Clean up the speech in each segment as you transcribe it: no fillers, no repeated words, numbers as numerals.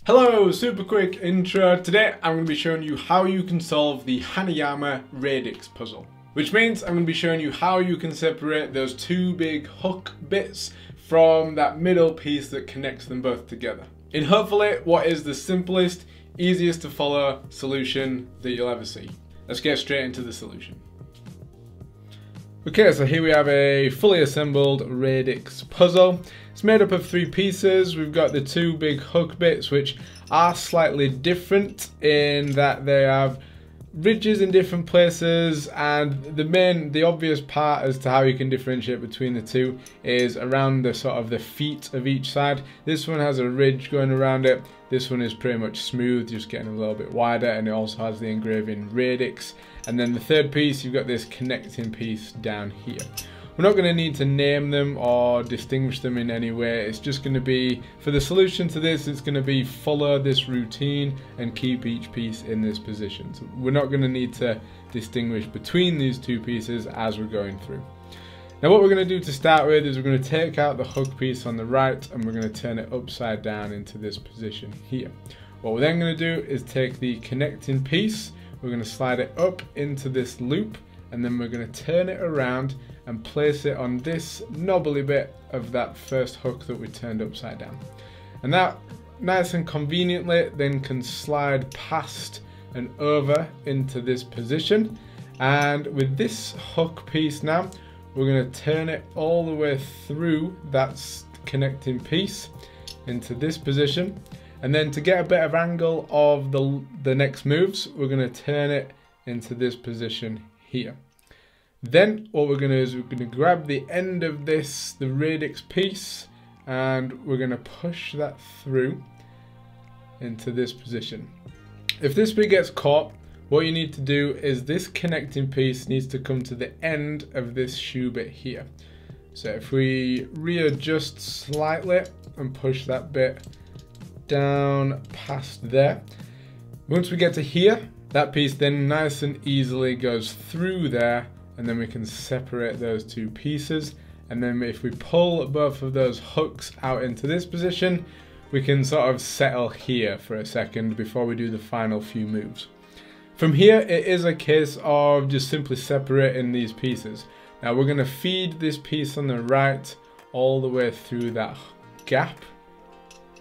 Hello, super quick intro. Today I'm going to be showing you how you can solve the Hanayama Radix puzzle. Which means I'm going to be showing you how you can separate those two big hook bits from that middle piece that connects them both together. In hopefully what is the simplest, easiest to follow solution that you'll ever see. Let's get straight into the solution. Okay, so here we have a fully assembled Radix puzzle. It's made up of 3 pieces. We've got the 2 big hook bits, which are slightly different in that they have ridges in different places, and the obvious part as to how you can differentiate between the two is around the sort of the feet of each side. This one has a ridge going around it. This one is pretty much smooth, just getting a little bit wider, and it also has the engraving Radix. And then the third piece, you've got this connecting piece down here. We're not going to need to name them or distinguish them in any way. It's just going to be, for the solution to this, it's going to be follow this routine and keep each piece in this position. So we're not going to need to distinguish between these 2 pieces as we're going through. Now what we're going to do to start with is we're going to take out the hook piece on the right and we're going to turn it upside down into this position here. What we're then going to do is take the connecting piece, we're going to slide it up into this loop, and then we're going to turn it around and place it on this knobbly bit of that first hook that we turned upside down. And that nice and conveniently then can slide past and over into this position. And with this hook piece now, we're going to turn it all the way through that connecting piece into this position. And then to get a better angle of the next moves, we're going to turn it into this position here. Then what we're going to do is we're going to grab the end of this, the Radix piece, and we're going to push that through into this position. If this bit gets caught, what you need to do is this connecting piece needs to come to the end of this shoe bit here. So if we readjust slightly and push that bit down past there, once we get to here, that piece then nice and easily goes through there, and then we can separate those 2 pieces. And then if we pull both of those hooks out into this position, we can sort of settle here for a second before we do the final few moves. From here, it is a case of just simply separating these pieces. Now we're going to feed this piece on the right all the way through that gap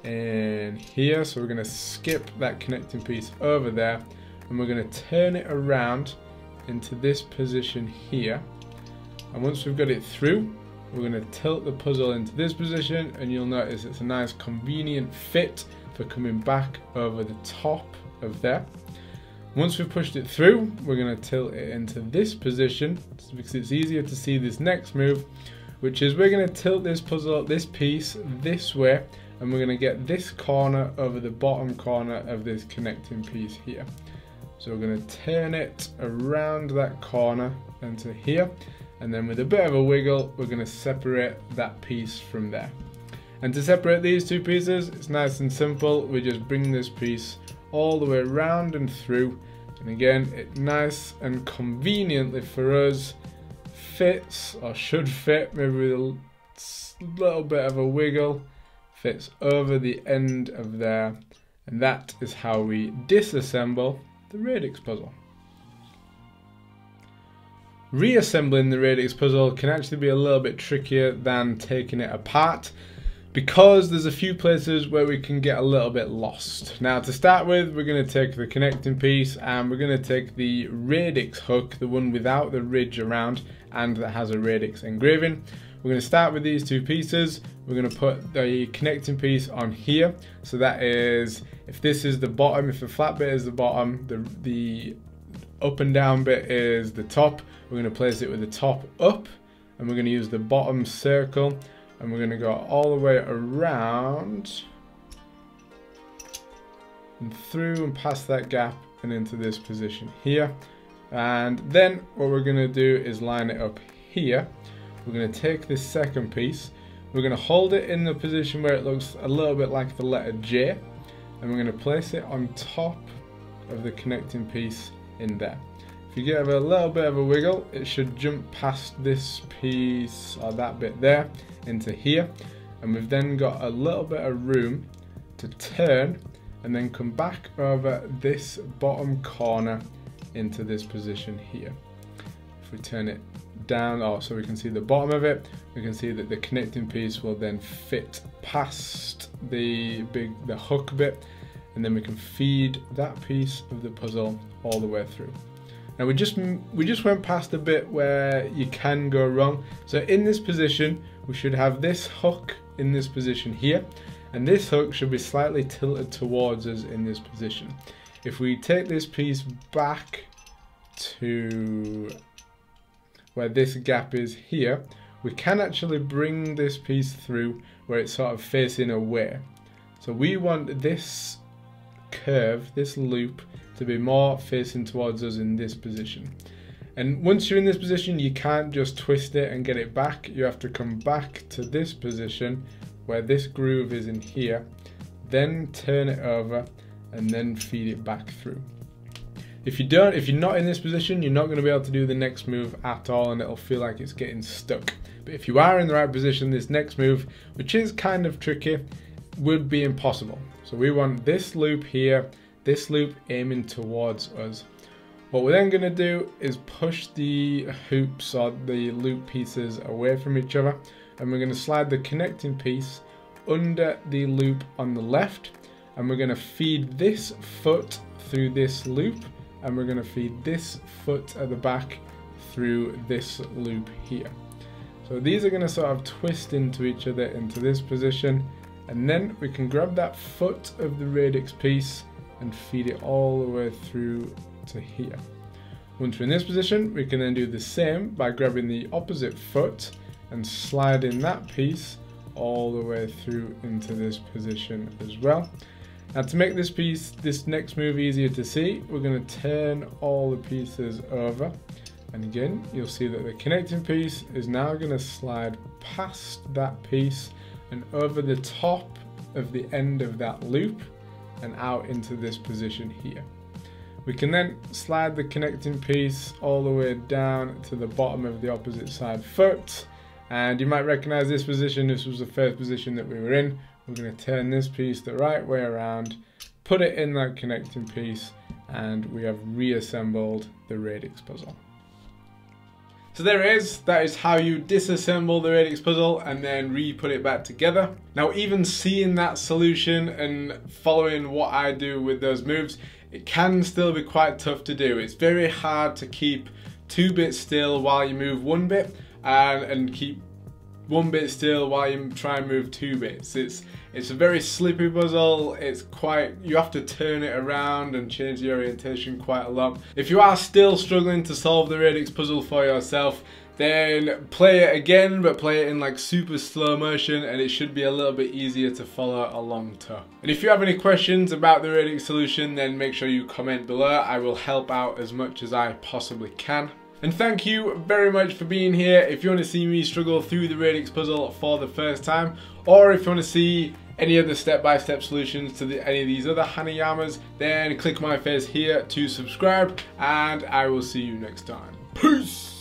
in here. So we're going to skip that connecting piece over there, and we're going to turn it around into this position here. And once we've got it through, we're going to tilt the puzzle into this position, and you'll notice it's a nice convenient fit for coming back over the top of there. Once we've pushed it through, we're going to tilt it into this position because it's easier to see this next move, which is we're going to tilt this puzzle, this piece this way, and we're going to get this corner over the bottom corner of this connecting piece here. So we're going to turn it around that corner into here, and then with a bit of a wiggle, we're going to separate that piece from there. And to separate these 2 pieces, it's nice and simple. We just bring this piece all the way around and through, and again, it nice and conveniently for us fits, or should fit, maybe with a little bit of a wiggle, fits over the end of there, and that is how we disassemble the Radix puzzle. Reassembling the Radix puzzle can actually be a little bit trickier than taking it apart, because there's a few places where we can get a little bit lost. Now to start with, we're going to take the connecting piece and we're going to take the Radix hook, the one without the ridge around and that has a Radix engraving. We're going to start with these 2 pieces. We're going to put the connecting piece on here. So that is, if this is the bottom, if the flat bit is the bottom, the up and down bit is the top. We're going to place it with the top up, and we're going to use the bottom circle, and we're going to go all the way around and through and past that gap and into this position here. And then what we're going to do is line it up here. We're going to take this second piece, we're going to hold it in the position where it looks a little bit like the letter J, and we're going to place it on top of the connecting piece in there. If you give it a little bit of a wiggle, it should jump past this piece or that bit there into here, and we've then got a little bit of room to turn and then come back over this bottom corner into this position here. If we turn it down, so we can see the bottom of it, we can see that the connecting piece will then fit past the hook bit, and then we can feed that piece of the puzzle all the way through. Now we just went past a bit where you can go wrong. So in this position, we should have this hook in this position here, and this hook should be slightly tilted towards us in this position. If we take this piece back to where this gap is here, we can actually bring this piece through where it's sort of facing away. So we want this curve, this loop, to be more facing towards us in this position. And once you're in this position, you can't just twist it and get it back. You have to come back to this position where this groove is in here, then turn it over and then feed it back through. If you're not in this position, you're not going to be able to do the next move at all, and it'll feel like it's getting stuck. But if you are in the right position, this next move, which is kind of tricky, would be impossible. So we want this loop here, this loop aiming towards us. What we're then going to do is push the hoops or the loop pieces away from each other, and we're going to slide the connecting piece under the loop on the left, and we're going to feed this foot through this loop, and we're going to feed this foot at the back through this loop here. So these are going to sort of twist into each other into this position, and then we can grab that foot of the radix piece and feed it all the way through to here. Once we're in this position, we can then do the same by grabbing the opposite foot and sliding that piece all the way through into this position as well. Now to make this next move easier to see, we're going to turn all the pieces over, and again you'll see that the connecting piece is now going to slide past that piece and over the top of the end of that loop and out into this position here. We can then slide the connecting piece all the way down to the bottom of the opposite side foot, and you might recognize this position. This was the first position that we were in. We're going to turn this piece the right way around, put it in that connecting piece, and we have reassembled the radix puzzle. So there it is. That is how you disassemble the radix puzzle and then re-put it back together. Now, even seeing that solution and following what I do with those moves, it can still be quite tough to do. It's very hard to keep 2 bits still while you move 1 bit and keep 1 bit still while you try and move 2 bits. It's a very slippy puzzle. You have to turn it around and change the orientation quite a lot. If you are still struggling to solve the radix puzzle for yourself, then play it again, but play it in like super slow motion, and it should be a little bit easier to follow along to. And if you have any questions about the radix solution, then make sure you comment below. I will help out as much as I possibly can. And thank you very much for being here. If you want to see me struggle through the radix puzzle for the first time, or if you want to see any other step-by-step solutions to any of these other Hanayamas, then click my face here to subscribe, and I will see you next time. Peace!